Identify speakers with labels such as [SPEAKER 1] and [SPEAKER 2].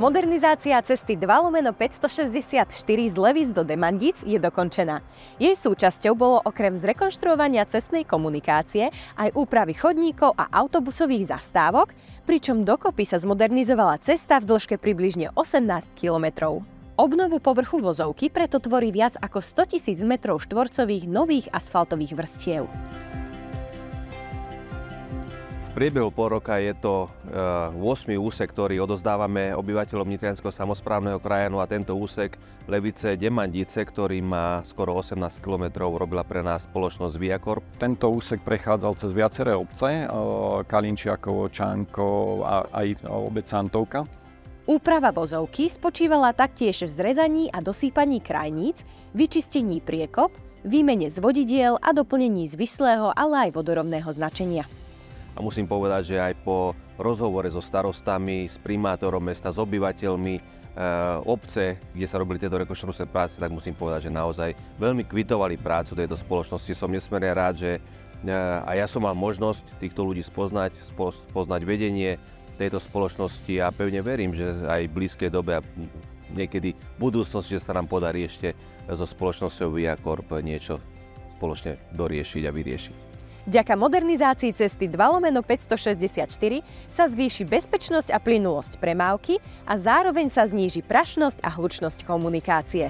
[SPEAKER 1] Modernizácia cesty 2/564 z Levíc do Demandic je dokončená. Jej súčasťou bolo okrem zrekonštruovania cestnej komunikácie aj úpravy chodníkov a autobusových zastávok, pričom dokopy sa zmodernizovala cesta v dĺžke približne 18 kilometrov. Obnovu povrchu vozovky preto tvorí viac ako 100 000 metrov štvorcových nových asfaltových vrstiev.
[SPEAKER 2] V priebehu pol roka je to 8. úsek, ktorý odozdávame obyvateľom Nitrianskeho samosprávneho kraja, no a tento úsek Levice-Demandice, ktorý má skoro 18 km, robila pre nás spoločnosť Viacorp.
[SPEAKER 3] Tento úsek prechádzal cez viaceré obce, Kalinčiakovo, Čánkov a aj obec Santovka.
[SPEAKER 1] Úprava vozovky spočívala taktiež v zrezaní a dosýpaní krajníc, vyčistení priekop, výmene zvodidiel a doplnení zvislého, ale aj vodorovného značenia.
[SPEAKER 2] A musím povedať, že aj po rozhovore so starostami, s primátorom mesta, s obyvateľmi obce, kde sa robili tieto rekonštrukčné práce, tak musím povedať, že naozaj veľmi kvitovali prácu tejto spoločnosti. Som nesmierne rád, že aj ja som mal možnosť týchto ľudí spoznať vedenie tejto spoločnosti a pevne verím, že aj v blízkej dobe a niekedy v budúcnosti, že sa nám podarí ešte so spoločnosťou Viacorp niečo spoločne doriešiť a vyriešiť.
[SPEAKER 1] Vďaka modernizácii cesty 2/564 sa zvýši bezpečnosť a plynulosť premávky a zároveň sa zníži prašnosť a hlučnosť komunikácie.